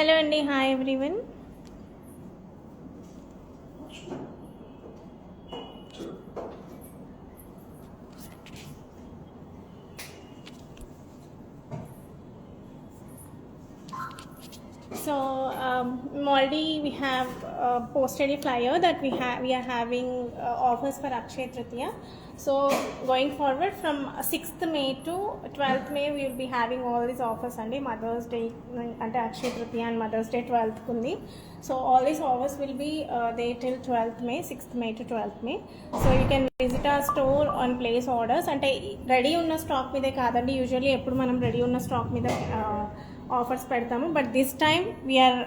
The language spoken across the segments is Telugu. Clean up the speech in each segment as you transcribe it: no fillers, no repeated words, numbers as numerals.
Hello Andy, hi everyone. So already we have posted a flyer that we are having offers for Akshay Tritiya. So going forward from 6th May to 12th May we will be having all these offers and Mother's Day and Akshay Tritiya and Mother's Day 12th kundi. So all these offers will be there till 12th May, 6th May to 12th May. So you can visit our store and place orders. And ready unna stock meede kadandi, usually eppudu manam ready unna stock meede offers పెడతాము, but this time we're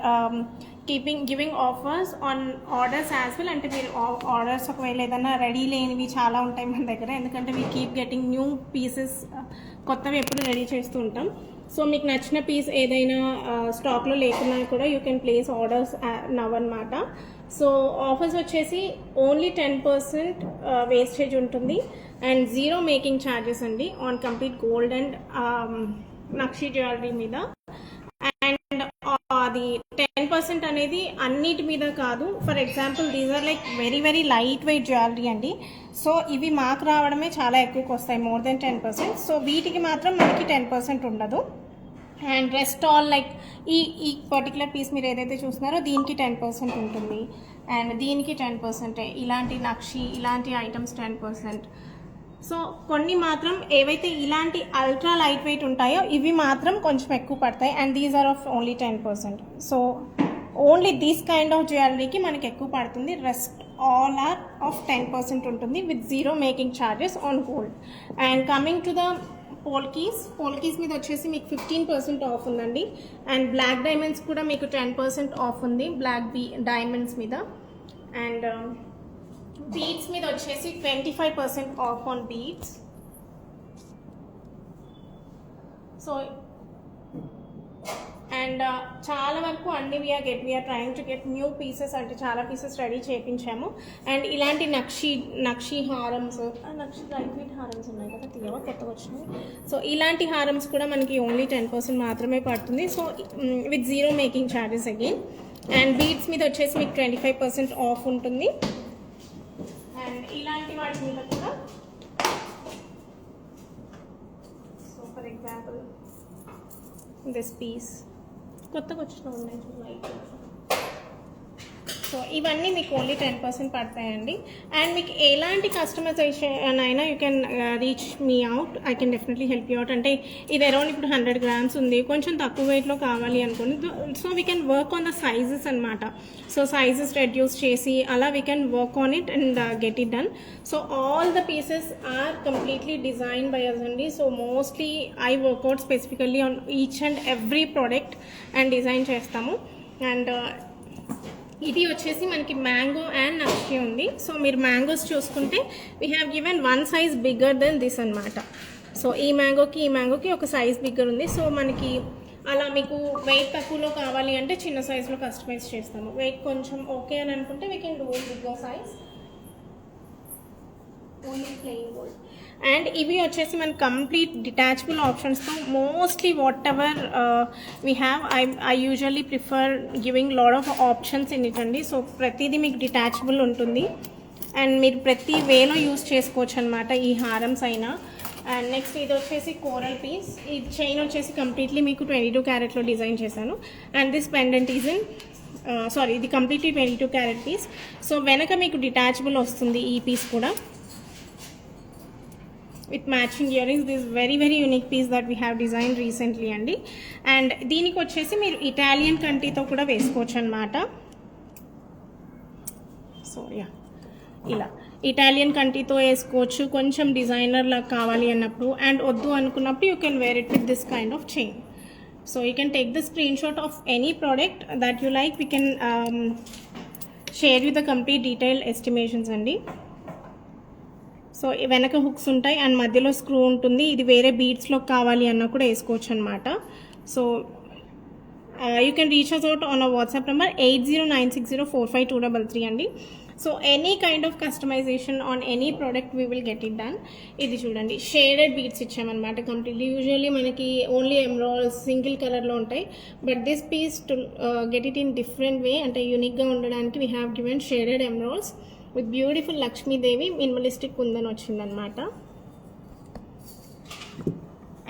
giving offers on orders as well. అంటే మీరు ఆర్డర్స్ ఒకవేళ ఏదైనా రెడీ లేనివి చాలా ఉంటాయి మన దగ్గర, ఎందుకంటే we keep getting new pieces, కొత్తవి ఎప్పుడు రెడీ చేస్తూ ఉంటాం. సో మీకు నచ్చిన పీస్ ఏదైనా స్టాక్లో లేకున్నా కూడా you can place orders now అనమాట. సో ఆఫర్స్ వచ్చేసి ఓన్లీ 10% వేస్టేజ్ ఉంటుంది అండ్ జీరో మేకింగ్ ఛార్జెస్ అండి on complete gold and nakshi jewellery మీద. అండ్ అది 10% అనేది అన్నిటి మీద కాదు. For example these are like very very light weight jewellery అండి. సో ఇవి మాకు రావడమే చాలా ఎక్కువకి వస్తాయి, మోర్ దెన్ 10%. సో వీటికి మాత్రం మనకి 10% ఉండదు. అండ్ రెస్ట్ ఆల్ లైక్ ఈ పర్టికులర్ పీస్ మీరు ఏదైతే చూస్తున్నారో దీనికి 10% ఉంటుంది అండ్ దీనికి 10%. ఇలాంటి నక్షి ఇలాంటి ఐటమ్స్ 10%. సో కొన్ని మాత్రం ఏవైతే ఇలాంటి అల్ట్రా లైట్ వెయిట్ ఉంటాయో ఇవి మాత్రం కొంచెం ఎక్కువ పడతాయి and these are of only 10%. So only this kind of జ్యువెలరీకి మనకి ఎక్కువ పడుతుంది. రెస్ట్ ఆల్ ఆర్ ఆఫ్ 10% ఉంటుంది with zero making charges on gold. And coming to the polkis మీద వచ్చేసి మీకు 15% ఆఫ్ ఉందండి. అండ్ బ్లాక్ డైమండ్స్ కూడా మీకు 10% ఆఫ్ ఉంది, బ్లాక్ డైమండ్స్ మీద. అండ్ బీడ్స్ మీద వచ్చేసి 25% off on beads. So and చాలా వరకు అన్ని we're trying to get new pieces, అంటే చాలా పీసెస్ రెడీ చేయించాము. అండ్ ఇలాంటి నక్షి హారమ్స్, నక్షి లైట్ వెయిట్ హారమ్స్ ఉన్నాయి కదా, తీయవా కొత్తగా వచ్చినాయి. సో ఇలాంటి హారమ్స్ కూడా మనకి ఓన్లీ 10% మాత్రమే పడుతుంది. So with zero making charges again. And beads మీద వచ్చేసి మీకు 25% ఆఫ్ ఉంటుంది. అండ్ ఇలాంటి వాటి మీద కూడా, so for example this piece కొత్తగా వచ్చిన ఉన్నాయి. సో ఇవన్నీ మీకు ఓన్లీ 10% పడతాయండి. అండ్ మీకు ఎలాంటి కస్టమైజేషన్ అయినా you can reach me out, I can definitely help you out. అంటే ఇది అరౌండ్ ఇప్పుడు 100 grams ఉంది, కొంచెం తక్కువ వెయిట్లో కావాలి అనుకోండి. So we can work on the sizes అనమాట. సో సైజెస్ రెడ్యూస్ చేసి అలా we can work on it and get it done. So all the pieces are completely design by us అండి. So mostly I work out specifically on each and every product and design చేస్తాము. అండ్ ఇది వచ్చేసి మనకి మ్యాంగో అండ్ నక్షి ఉంది. సో మీరు మ్యాంగోస్ చూసుకుంటే we have given 1 size bigger than this అనమాట. సో ఈ మ్యాంగోకి ఒక సైజ్ బిగ్గర్ ఉంది. సో మనకి అలా మీకు వెయిట్ తక్కువలో కావాలి అంటే చిన్న సైజులో కస్టమైజ్ చేస్తాము. వెయిట్ కొంచెం ఓకే అని అనుకుంటే we can do it bigger size, only plain gold. And ఇవి వచ్చేసి మన కంప్లీట్ డిటాచబుల్ ఆప్షన్స్తో mostly whatever we have, I usually prefer giving lot of options in it అండి. సో ప్రతిదీ మీకు డిటాచబుల్ ఉంటుంది అండ్ మీరు ప్రతి వేలో యూస్ చేసుకోవచ్చు అనమాట, ఈ హారమ్స్ అయినా. అండ్ నెక్స్ట్ ఇది వచ్చేసి కోరల్ పీస్. ఈ చైన్ వచ్చేసి కంప్లీట్లీ మీకు 22 క్యారెట్లో డిజైన్ చేశాను. And this pendant is in ఇది కంప్లీట్లీ 22 క్యారెట్ పీస్. సో వెనక మీకు డిటాచబుల్ వస్తుంది ఈ పీస్ కూడా with matching earrings. This very very unique piece that we have designed recently అండి. అండ్ దీనికి వచ్చేసి మీరు ఇటాలియన్ కంటితో కూడా వేసుకోవచ్చు అనమాట. సో ఇలా ఇటాలియన్ కంటితో వేసుకోవచ్చు, కొంచెం డిజైనర్ లాగా కావాలి అన్నప్పుడు. అండ్ వద్దు అనుకున్నప్పుడు you can wear it with this kind of chain. So you can take the screen shot of any product that you like. We can share you the complete detail estimations అండి. సో వెనక హుక్స్ ఉంటాయి అండ్ మధ్యలో స్క్రూ ఉంటుంది. ఇది వేరే బీడ్స్లో కావాలి అన్న కూడా వేసుకోవచ్చు అనమాట. So you can reach us out on a WhatsApp number 8096045233 అండి. So any kind of customization on any product we will get it done. ఇది చూడండి షేడెడ్ బీడ్స్ ఇచ్చామన్నమాట కంప్లీట్లీ. యూజువల్లీ మనకి ఓన్లీ ఎమరాల్డ్స్ సింగిల్ కలర్లో ఉంటాయి, but this piece to get it in different way, అంటే యూనిక్గా ఉండడానికి we have given shaded emeralds with beautiful Lakshmidevi minimalistic kundan వచ్చిందనమాట.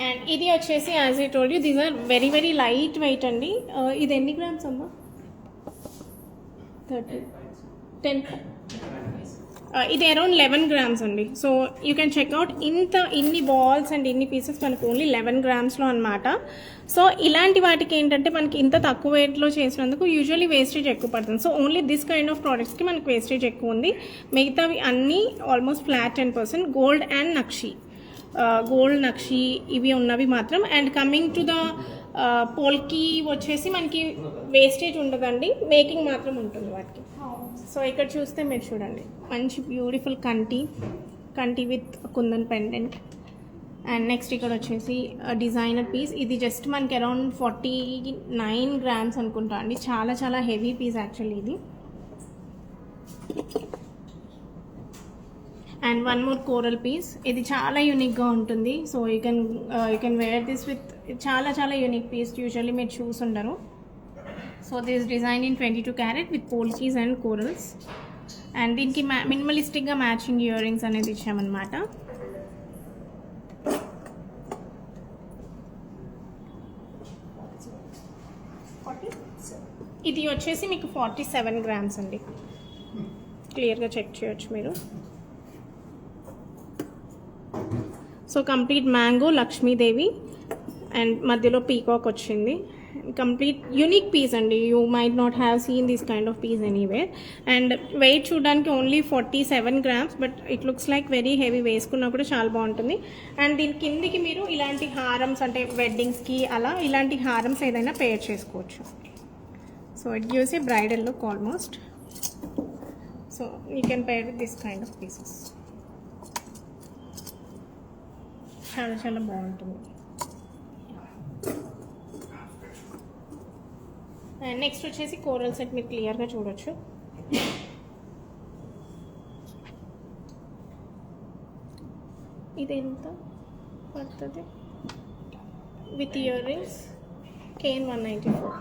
అండ్ ఇది వచ్చేసి as I told you these are very very light weight అండి. ఇది ఎన్ని గ్రామ్స్ అమ్మా? 10. ఇది అరౌండ్ 11 grams అండి. సో యూ కెన్ చెక్అవుట్ ఇన్ని బాల్స్ అండ్ ఇన్ని పీసెస్ మనకు ఓన్లీ 11 grams అనమాట. సో ఇలాంటి వాటికి ఏంటంటే మనకి ఇంత తక్కువ వెయిట్లో చేసినందుకు యూజువల్లీ వేస్టేజ్ ఎక్కువ పడుతుంది. So only this kind of ప్రోడక్ట్స్కి మనకు వేస్టేజ్ ఎక్కువ ఉంది. మిగతావి అన్నీ almost flat 10%. Gold and nakshi, gold nakshi ఇవి ఉన్నవి మాత్రం. And coming to the polki వచ్చేసి మనకి వేస్టేజ్ ఉండదండి, మేకింగ్ మాత్రం ఉంటుంది వాటికి. సో ఇక్కడ చూస్తే మీరు చూడండి మంచి బ్యూటిఫుల్ కంటి with kundan pendant. And next ఇక్కడ వచ్చేసి డిజైనర్ పీస్. ఇది జస్ట్ మనకి అరౌండ్ 49 grams అనుకుంటా అండి. చాలా చాలా హెవీ పీస్ యాక్చువల్లీ ఇది. And one more coral piece. ఇది చాలా యూనిక్గా ఉంటుంది. So you can wear this with చాలా చాలా యూనిక్ పీస్. యూజువల్లీ మీరు చూసుండరు. So this design in 22 carat with polkis and corals. And దీనికి మినిమలిస్టిక్గా మ్యాచింగ్ ఇయర్ రింగ్స్ అనేది ఇచ్చామన్నమాట. ఇది వచ్చేసి మీకు 47 grams అండి. క్లియర్గా చెక్ చేయొచ్చు మీరు. So complete mango Lakshmi Devi and మధ్యలో పీకాక్ వచ్చింది. కంప్లీట్ యూనిక్ పీస్ అండి. You might not have seen this kind of piece anywhere. And weight చూడడానికి only 47 grams, but it looks like very heavy. వేసుకున్నా కూడా చాలా బాగుంటుంది. అండ్ దీని కిందికి మీరు ఇలాంటి హారమ్స్ అంటే వెడ్డింగ్స్కి అలా ఇలాంటి హారమ్స్ ఏదైనా పేర్ చేసుకోవచ్చు. So it gives a bridal look almost. So you can pair with this kind of pieces. చాలా చాలా బాగుంటుంది. అండ్ నెక్స్ట్ వచ్చేసి కోరల్ సెట్ మీరు క్లియర్గా చూడొచ్చు. ఇది ఎంత పడుతుంది విత్ ఇయర్ రింగ్స్? కేన్ 194.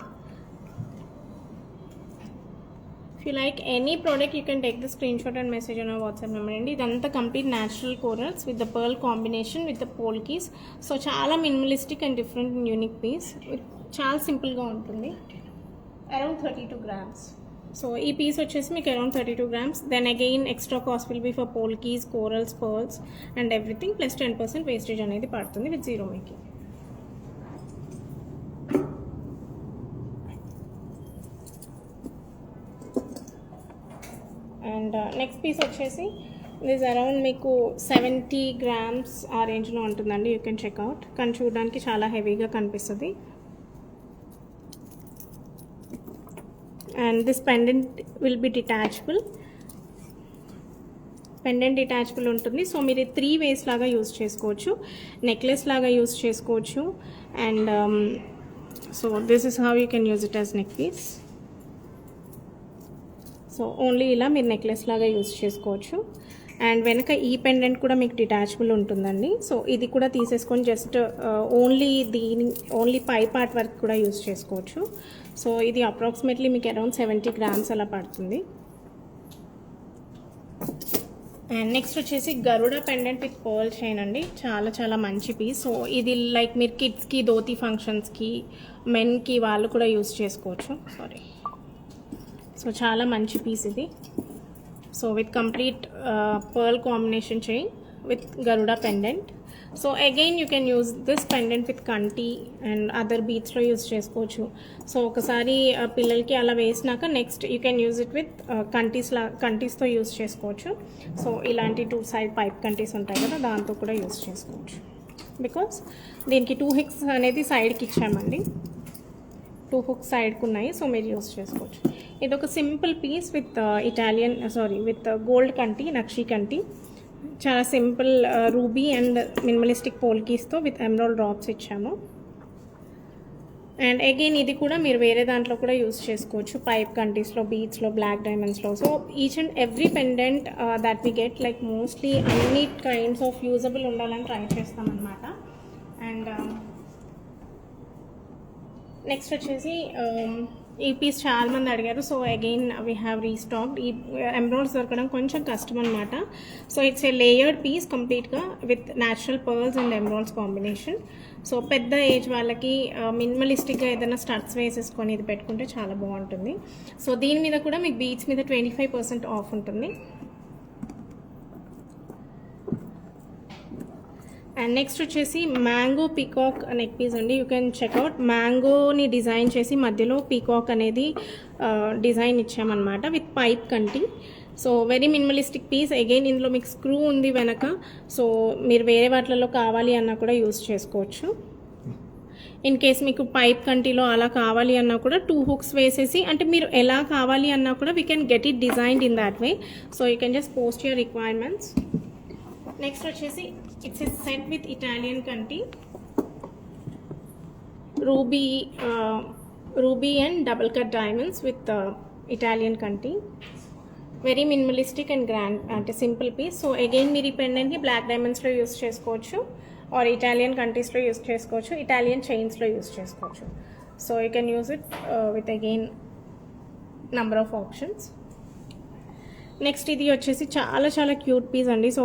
If you like any product, you can take the screenshot and message on our WhatsApp number అండి. ఇదంతా complete natural corals with the pearl combination with the polkis. So చాలా minimalistic and different unique piece. చాలా సింపుల్గా ఉంటుంది. Around 32 grams. సో ఈ పీస్ వచ్చేసి మీకు around 32 grams. Then again extra cost will be for polkis, corals, pearls and everything plus 10% wastage అనేది పడుతుంది with zero making. And next piece వచ్చేసి దిస్ అరౌండ్ మీకు 70 grams ఆ రేంజ్లో ఉంటుందండి. You can checkout. కానీ చూడడానికి చాలా హెవీగా కనిపిస్తుంది. And this pendant will be detachable. Pendant detachable ఉంటుంది. సో మీరు 3 ways లాగా యూజ్ చేసుకోవచ్చు. నెక్లెస్ లాగా యూజ్ చేసుకోవచ్చు. And so this is how you can use it as neck piece. So only ఇలా మీరు నెక్లెస్ లాగా యూజ్ చేసుకోవచ్చు. అండ్ వెనక ఈ పెండెంట్ కూడా మీకు డిటాచబుల్ ఉంటుందండి. సో ఇది కూడా తీసేసుకొని జస్ట్ ఓన్లీ పై పార్ట్ వరకు కూడా యూజ్ చేసుకోవచ్చు. సో ఇది అప్రాక్సిమేట్లీ మీకు అరౌండ్ 70 grams అలా పడుతుంది. అండ్ నెక్స్ట్ వచ్చేసి గరుడ పెండెంట్ విత్ పర్ల్ చైన్ అండి. చాలా చాలా మంచి పీస్. సో ఇది లైక్ మీరు కిడ్స్కి, ధోతి ఫంక్షన్స్కి, మెన్కి వాళ్ళు కూడా యూజ్ చేసుకోవచ్చు. సో చాలా మంచి పీస్ ఇది. So with complete pearl combination chain with Garuda pendant. So again you can use this pendant with కంటి అండ్ అదర్ బీట్స్లో యూజ్ చేసుకోవచ్చు. సో ఒకసారి పిల్లలకి అలా వేసినాక next you can use it with కంటీస్తో యూజ్ చేసుకోవచ్చు. సో ఇలాంటి 2 side పైప్ కంటీస్ ఉంటాయి కదా, దాంతో కూడా యూజ్ చేసుకోవచ్చు. బికాస్ దీనికి 2 hooks అనేది సైడ్కి ఇచ్చామండి. 2 hooks సైడ్కి ఉన్నాయి. సో మీరు యూజ్ చేసుకోవచ్చు. ఇది ఒక simple piece with with gold కంటి, నక్షి కంటి. చాలా సింపుల్ రూబీ అండ్ మినిమలిస్టిక్ పోల్కీస్తో విత్ ఎమరాల్డ్ డ్రాప్స్ ఇచ్చాము. అండ్ అగైన్ ఇది కూడా మీరు వేరే దాంట్లో కూడా యూస్ చేసుకోవచ్చు, పైప్ కంటీస్లో, బీడ్స్లో, బ్లాక్ డైమండ్స్లో. So each and every pendant that we get like mostly అన్ని కైండ్స్ ఆఫ్ యూజబుల్ ఉండాలని ట్రై చేస్తామన్నమాట. అండ్ నెక్స్ట్ వచ్చేసి ఈ పీస్ చాలామంది అడిగారు. So again we have restocked. ఈ ఎమరాల్డ్స్ దొరకడం కొంచెం కష్టం అనమాట. So it's a layered piece కంప్లీట్గా with natural pearls and emeralds combination. So పెద్ద ఏజ్ వాళ్ళకి మినిమలిస్టిక్గా ఏదైనా స్టడ్స్ వేసేసుకొని ఇది పెట్టుకుంటే చాలా బాగుంటుంది. సో దీని మీద కూడా మీకు బీడ్స్ మీద 25% ఆఫ్ ఉంటుంది. అండ్ నెక్స్ట్ వచ్చేసి మ్యాంగో పీకాక్ నెక్ పీస్ అండి. You can check out. మ్యాంగోని డిజైన్ చేసి మధ్యలో పీకాక్ అనేది డిజైన్ ఇచ్చామన్నమాట విత్ పైప్ కంటి. So very minimalistic piece. Again ఇందులో మీకు స్క్రూ ఉంది వెనక. సో మీరు వేరే వాటిలలో కావాలి అన్నా కూడా యూస్ చేసుకోవచ్చు. ఇన్ కేస్ మీకు పైప్ కంటిలో అలా కావాలి అన్నా కూడా 2 hooks వేసేసి, అంటే మీరు ఎలా కావాలి అన్నా కూడా we can get it designed in that way. So you can just post your requirements. Next వచ్చేసి it's a set with Italian కంటి, ruby and double cut diamonds with Italian కంటి. వెరీ మినిమలిస్టిక్ అండ్ గ్రాండ్, అంటే సింపుల్ పీస్. సో అగైన్ మీరు ఈ పెండెంట్ని బ్లాక్ డైమండ్స్లో యూస్ చేసుకోవచ్చు, ఆర్ ఇటాలియన్ కంట్రీస్లో యూస్ చేసుకోవచ్చు, ఇటాలియన్ చైన్స్లో యూస్ చేసుకోవచ్చు. So you can use it with again number of options. Next ఇది వచ్చేసి చాలా చాలా క్యూట్ పీస్ అండి. సో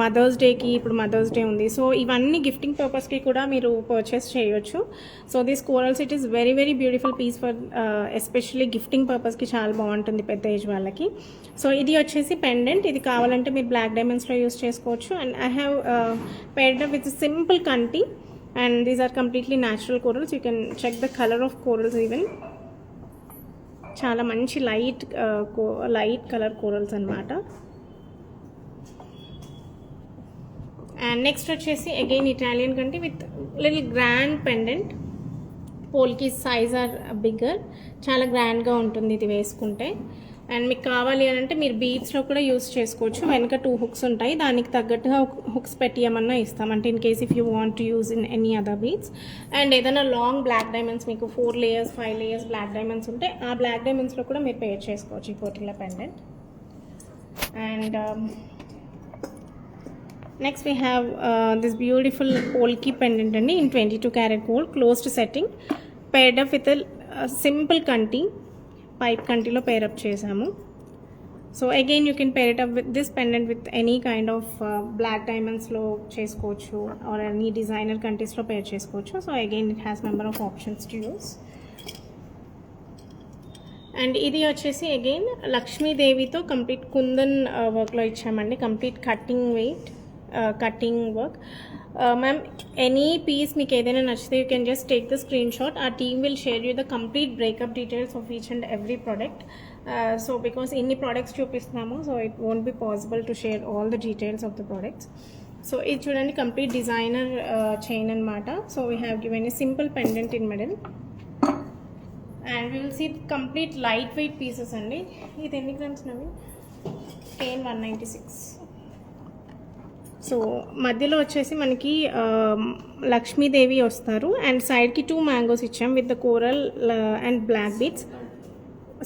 మదర్స్ డేకి, ఇప్పుడు మదర్స్ డే ఉంది, సో ఇవన్నీ గిఫ్టింగ్ పర్పస్కి కూడా మీరు పర్చేస్ చేయొచ్చు. So this corals it is very very beautiful piece for especially gifting పర్పస్కి చాలా బాగుంటుంది పెద్ద ఏజ్ వాళ్ళకి. సో ఇది వచ్చేసి పెండెంట్. ఇది కావాలంటే మీరు బ్లాక్ డైమండ్స్లో యూస్ చేసుకోవచ్చు. And I have paired up with simple కంటి, and these are completely natural corals. You can check the colour of corals. Even చాలా మంచి లైట్ కలర్ కోరల్స్ అనమాట. అండ్ నెక్స్ట్ వచ్చేసి అగైన్ ఇటాలియన్ కంటే with little grand pendant. Polki size are bigger, చాలా గ్రాండ్గా ఉంటుంది ఇది వేసుకుంటే. అండ్ మీకు కావాలి అని అంటే మీరు బీడ్స్లో కూడా యూస్ చేసుకోవచ్చు. వెనక 2 hooks ఉంటాయి, దానికి తగ్గట్టుగా హుక్స్ పెట్టియమన్నా ఇస్తాం, అంటే in case if you want to use in any other beads. And ఏదైనా లాంగ్ బ్లాక్ డైమండ్స్ మీకు 4 layers 5 layers బ్లాక్ డైమండ్స్ ఉంటే ఆ బ్లాక్ డైమండ్స్లో కూడా మీరు పేర్ చేసుకోవచ్చు ఈ particular pendant. And next we have this beautiful polki pendant అండి in 22 karat gold, closed setting, paired up with simple కంటి, పైప్ కంటిలో పేరప్ చేసాము. So again you can pair it up with this pendant with any kind of black డైమండ్స్లో చేసుకోవచ్చు, ఆర్ ఎనీ డిజైనర్ కంట్రీస్లో పేర్ చేసుకోవచ్చు. So again it has number of options to use. And ఇది వచ్చేసి అగైన్ లక్ష్మీదేవితో కంప్లీట్ కుందన్ వర్క్లో ఇచ్చామండి, complete cutting work. Ma'am any piece మీకు ఏదైనా నచ్చితే you can just take the screen shot. our team will share you the complete breakup details of each and every product. So because ఇన్ని products చూపిస్తున్నాము, so it won't be possible to share all the details of the products. So ఇది చూడండి కంప్లీట్ డిజైనర్ చైన్ అనమాట. So we have given a simple pendant in middle, and we will see complete light weight pieces అండి. ఇది ఎన్ని గ్రామ్స్ నవి? కేన్ 196. సో మధ్యలో వచ్చేసి మనకి లక్ష్మీదేవి వస్తారు, అండ్ సైడ్కి 2 mangoes ఇచ్చాం with the coral and black beads.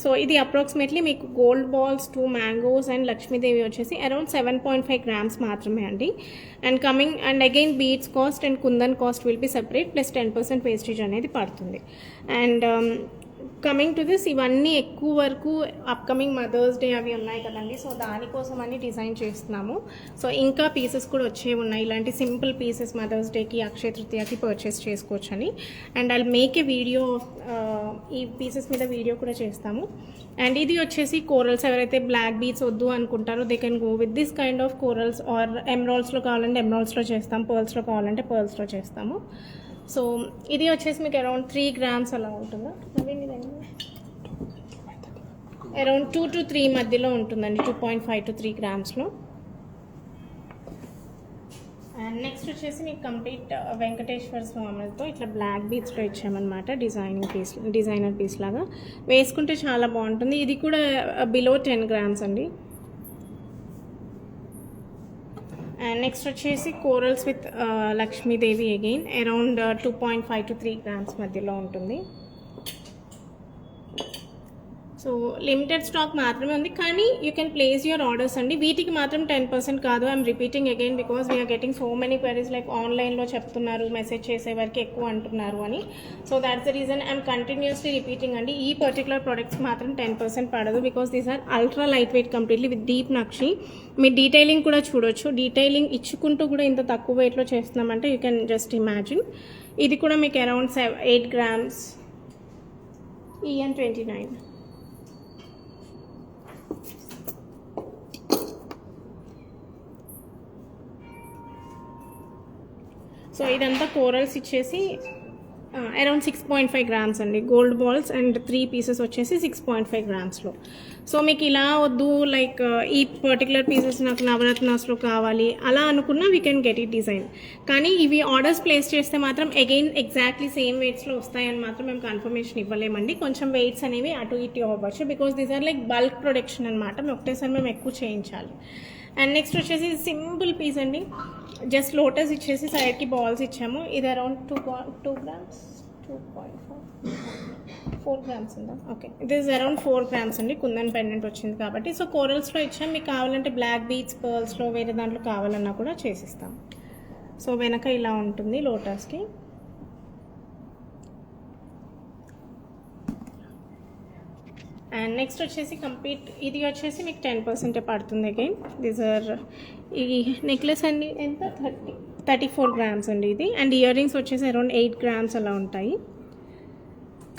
So ఇది అప్రాక్సిమేట్లీ మీకు gold balls, 2 mangoes and Lakshmidevi వచ్చేసి అరౌండ్ 7.5 grams మాత్రమే అండి. And again beads cost and kundan cost will be separate, plus 10% wastage అనేది పడుతుంది. అండ్ కమింగ్ టు దిస్, ఇవన్నీ ఎక్కువ వరకు అప్కమింగ్ మదర్స్ డే అవి ఉన్నాయి కదండి, సో దానికోసం అని డిజైన్ చేస్తున్నాము. సో ఇంకా పీసెస్ కూడా వచ్చే ఉన్నాయి, ఇలాంటి సింపుల్ పీసెస్ మదర్స్ డేకి, అక్షయ తృతీయకి పర్చేస్ చేసుకోవచ్చు అని. And I'll make a video, ఈ పీసెస్ మీద వీడియో కూడా చేస్తాము. అండ్ ఇది వచ్చేసి కోరల్స్, ఎవరైతే బ్లాక్ బీడ్స్ వద్దు అనుకుంటారో they can go with this kind of corals, or ఎమరాల్డ్స్లో కావాలంటే ఎమరాల్డ్స్లో చేస్తాం, పర్ల్స్లో కావాలంటే పర్ల్స్లో చేస్తాము. సో ఇది వచ్చేసి మీకు అరౌండ్ 3 grams అలా ఉంటుందా, అరౌండ్ 2 to 3 మధ్యలో ఉంటుందండి, 2.5 to 3 grams. అండ్ నెక్స్ట్ వచ్చేసి మీకు కంప్లీట్ వెంకటేశ్వర స్వామితో ఇట్లా బ్లాక్ బీడ్స్లో ఇచ్చామన్నమాట, డిజైనర్ పీస్ లాగా వేసుకుంటే చాలా బాగుంటుంది. ఇది కూడా బిలో 10 grams అండి. అండ్ నెక్స్ట్ వచ్చేసి corals with Lakshmidevi again around 2.5 to 3 grams మధ్యలో ఉంటుంది. సో లిమిటెడ్ స్టాక్ మాత్రమే ఉంది, కానీ you can place your orders అండి. వీటికి మాత్రం 10% కాదు. I'm repeating again because we're getting so many queries like ఆన్లైన్లో చెప్తున్నారు, మెసేజ్ చేసే వరకు ఎక్కువ అంటున్నారు అని. So that's the reason I'm continuously repeating అండి. ఈ పర్టికులర్ ప్రొడక్ట్స్ మాత్రం 10% పడదు because these are ultra light weight completely with deep nakshi. మీరు డీటెయిలింగ్ కూడా చూడొచ్చు. డీటెయిలింగ్ ఇచ్చుకుంటూ కూడా ఇంత తక్కువ వెయిట్లో చేస్తున్నామంటే యూ కెన్ జస్ట్ ఇమాజిన్. ఇది కూడా మీకు అరౌండ్ 8 grams, EN 29. సో ఇదంతా కోరల్స్ ఇచ్చేసి అరౌండ్ 6.5 grams అండి. గోల్డ్ బాల్స్ అండ్ 3 pieces వచ్చేసి 6.5 gramsలో. సో మీకు ఇలా వద్దు లైక్ ఈ పర్టికులర్ పీసెస్ నాకు నవరత్నాస్లో కావాలి అలా అనుకున్నా we can get it design. కానీ ఇవి ఆర్డర్స్ ప్లేస్ చేస్తే మాత్రం అగైన్ ఎగ్జాక్ట్లీ సేమ్ వెయిట్స్లో వస్తాయని మాత్రం మేము కన్ఫర్మేషన్ ఇవ్వలేమండి. కొంచెం వెయిట్స్ అనేవి అటు ఇటు అవ్వచ్చు because these are like bulk production అనమాట. ఒకటేసారి మేము ఎక్కువ చేయించాలి. అండ్ నెక్స్ట్ వచ్చేసి సింపుల్ పీస్ అండి. జస్ట్ లోటస్ ఇచ్చేసి సైడ్కి బాల్స్ ఇచ్చాము. ఇది అరౌండ్ 2 grams, 4 grams ఉందా? ఓకే, ఇది ఇస్ అరౌండ్ 4 grams అండి. కుందన్ పెండెంట్ వచ్చింది కాబట్టి. సో కోరల్స్లో ఇచ్చాం. మీకు కావాలంటే బ్లాక్ బీడ్స్, పర్ల్స్లో వేరే దాంట్లో కావాలన్నా కూడా చేసిస్తాం. సో వెనక ఇలా ఉంటుంది లోటస్కి. అండ్ నెక్స్ట్ వచ్చేసి కంప్లీట్ ఇది వచ్చేసి మీకు 10% పడుతుంది అగైన్. దీస్ ఆర్ ఈ నెక్లెస్ అండి ఎంత 34 grams అండి ఇది. అండ్ ఇయర్ రింగ్స్ వచ్చేసి అరౌండ్ 8 grams అలా ఉంటాయి.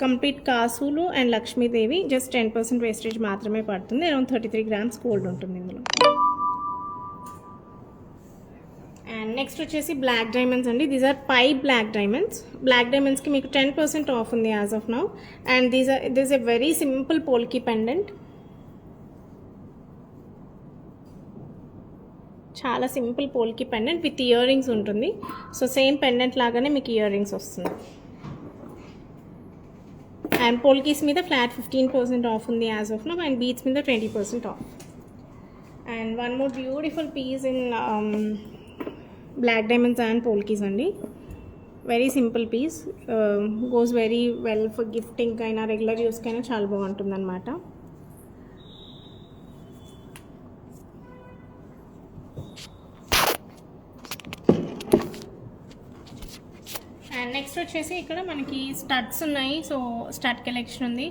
కంప్లీట్ కాసులు అండ్ లక్ష్మీదేవి జస్ట్ 10% వేస్టేజ్ మాత్రమే పడుతుంది. అరౌండ్ 33 grams గోల్డ్ ఉంటుంది ఇందులో. అండ్ నెక్స్ట్ వచ్చేసి బ్లాక్ డైమండ్స్ అండి. These are 5 black diamonds. Black డైమండ్స్కి మీకు 10% ఆఫ్ ఉంది as of now. And this a very simple polki pendant. చాలా simple polki pendant with ear rings ఉంటుంది. సో సేమ్ పెండెంట్ లాగానే మీకు ఇయర్ రింగ్స్ వస్తుంది. అండ్ పోల్కీస్ మీద ఫ్లాట్ 15% ఆఫ్ ఉంది as of now. And beads మీద 20% off. And one more beautiful piece in black diamonds and పోల్కీస్ అండి. Very simple piece, goes very well for gifting అయినా రెగ్యులర్ యూస్కైనా చాలా బాగుంటుంది అనమాట. అండ్ నెక్స్ట్ వచ్చేసి ఇక్కడ మనకి స్టడ్స్ ఉన్నాయి. సో స్టడ్ కలెక్షన్ ఉంది.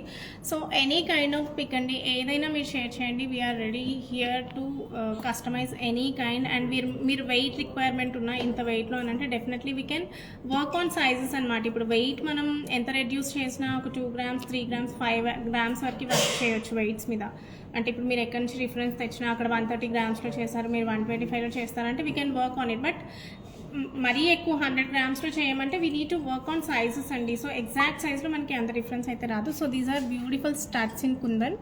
So any kind of pick అండి, ఏదైనా మీరు షేర్ చేయండి. We're ready here to customize any kind. And మీరు వెయిట్ రిక్వైర్మెంట్ ఉన్న ఇంత వెయిట్లో అని అంటే definitely we can work on sizes అనమాట. ఇప్పుడు వెయిట్ మనం ఎంత రెడ్యూస్ చేసినా ఒక 2 grams, 3 grams, 5 grams వరకు వర్క్ చేయొచ్చు వెయిట్స్ మీద. అంటే ఇప్పుడు మీరు ఎక్కడి నుంచి రిఫరెన్స్ తెచ్చినా అక్కడ 130 grams చేస్తారు, మీరు 125 చేస్తారంటే we can work on it. But మరీ ఎక్కువ 100 grams చేయమంటే we need to work on sizes అండి. సో ఎగ్జాక్ట్ సైజ్లో మనకి అంత డిఫరెన్స్ అయితే రాదు. So these are beautiful studs in kundan.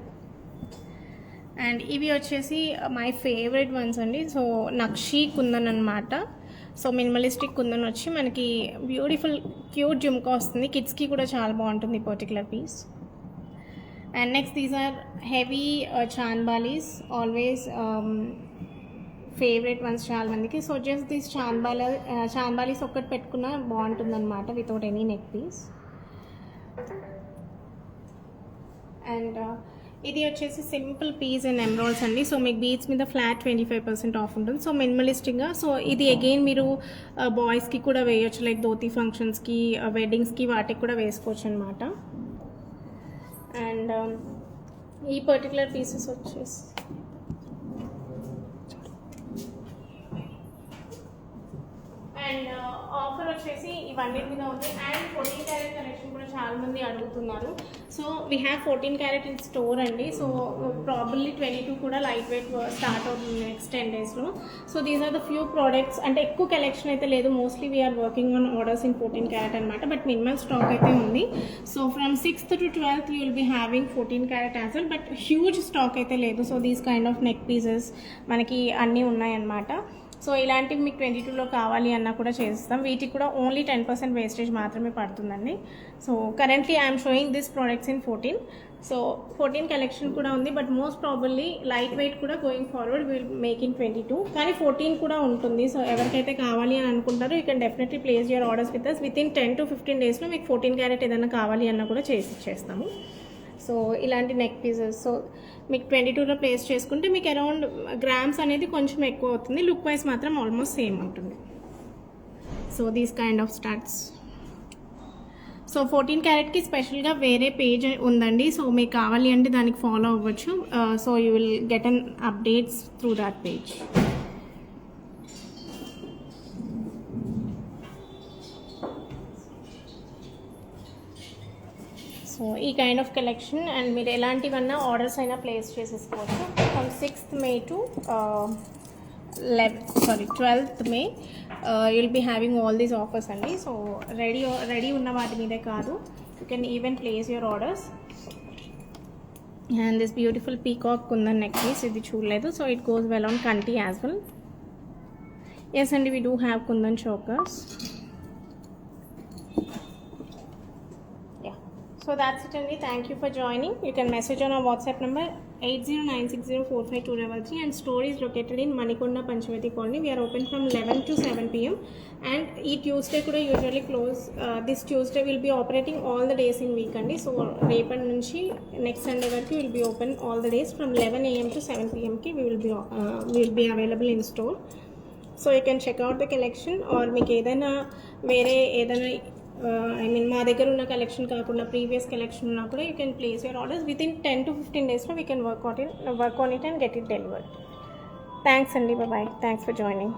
And ఇవి వచ్చేసి మై ఫేవరెట్ వన్స్ అండి. సో నక్షి కుందన్ అనమాట. సో మినిమలిస్టిక్ కుందన్ వచ్చి మనకి బ్యూటిఫుల్ క్యూట్ జుమ్కా వస్తుంది. కిడ్స్కి కూడా చాలా బాగుంటుంది ఈ particular piece. And next these are heavy chandbalis, always favourite ones చాలా మందికి. సో జస్ట్ దిస్ చాన్బాలీస్ ఒక్కటి పెట్టుకున్నా బాగుంటుంది అనమాట without any neck piece. And ఇది వచ్చేసి సింపుల్ పీస్ అండ్ ఎమరాల్డ్స్ అండి. సో మీకు బీడ్స్ మీద ఫ్లాట్ 25% ఆఫ్ ఉంటుంది. సో మినిమలిస్టిక్గా. సో ఇది అగైన్ మీరు బాయ్స్కి కూడా వేయచ్చు, లైక్ ధోతి ఫంక్షన్స్కి, వెడ్డింగ్స్కి, వాటికి కూడా వేసుకోవచ్చు అనమాట. అండ్ ఈ పర్టికులర్ పీసెస్ వచ్చేసి అండ్ ఆఫర్ వచ్చేసి ఇవన్నిటి మీద ఉంది. అండ్ 14 carat కలెక్షన్ కూడా చాలా మంది అడుగుతున్నారు. So we have 14 carat in store అండి. సో ప్రాబబ్లీ 22 కూడా లైట్ వెయిట్ స్టార్ట్ అవుతుంది నెక్స్ట్ 10 daysలో. So these are the few products. అంటే ఎక్కువ కలెక్షన్ అయితే లేదు. Mostly we're working on orders in 14 carat అనమాట. బట్ మినిమల్ స్టాక్ అయితే ఉంది. So from 6th to 12th you will be having 14 carat as well. But huge stock అయితే లేదు. So these kind of neck pieces మనకి అన్నీ ఉన్నాయన్నమాట. సో ఇలాంటివి మీకు 22లో కావాలి అన్నా కూడా చేస్తాం. వీటికి కూడా ఓన్లీ 10% వేస్టేజ్ మాత్రమే పడుతుందండి. So currently I'm showing this products in 14. So 14 collection కూడా ఉంది, but most probably light weight కూడా going forward will make in 22, కానీ 14 కూడా ఉంటుంది. సో ఎవరికైతే కావాలి అని అనుకుంటారో you can definitely place your orders with us. Within 10 to 15 డేస్లో మీకు 14 క్యారెట్ ఏదైనా కావాలి అన్నా కూడా చేసి ఇచ్చేస్తాము. సో ఇలాంటి నెక్ పీసెస్ సో మీకు 22లో ప్లేస్ చేసుకుంటే మీకు అరౌండ్ గ్రామ్స్ అనేది కొంచెం ఎక్కువ అవుతుంది, లుక్ వైజ్ మాత్రం ఆల్మోస్ట్ సేమ్ ఉంటుంది. So these kind of starts. So 14 క్యారెట్కి స్పెషల్గా వేరే పేజ్ ఉందండి. సో మీకు కావాలి అంటే దానికి ఫాలో అవ్వచ్చు. So you will get an updates through that page. So ఈ కైండ్ ఆఫ్ కలెక్షన్ అండ్ మీరు ఎలాంటివన్నా ఆర్డర్స్ అయినా ప్లేస్ చేసేసుకోవచ్చు. From 6th May to 12th May you'll be having all these offers అండి. సో రెడీ ఉన్న వాటి మీదే కాదు, you can even place your orders. And this beautiful peacock kundan neck piece, ఇది చూడలేదు. So it goes well on కంటి యాజ్ వెల్. ఎస్ అండి, we do have kundan chokers. So that's it only. Thank you for joining. You can message on our WhatsApp number 8096045233, and store is located in Manikonda Panchavati Colony. We are open from 11 to 7 p.m. and each Tuesday kuda usually close. This Tuesday will be operating all the days in week andi. So repan nunchi next Sunday varaku will be open all the days from 11 a.m. to 7 p.m. ki we will be available in store. So you can check out the collection, or meeku edaina vere edaina మా దగ్గర ఉన్న కలెక్షన్ కాకుండా ప్రీవియస్ కలెక్షన్ ఉన్నా కూడా you can place your orders within 10 to 15 డేస్లో we can work on it and get it delivered. Thanks అండి, బాయ్. Thanks for joining.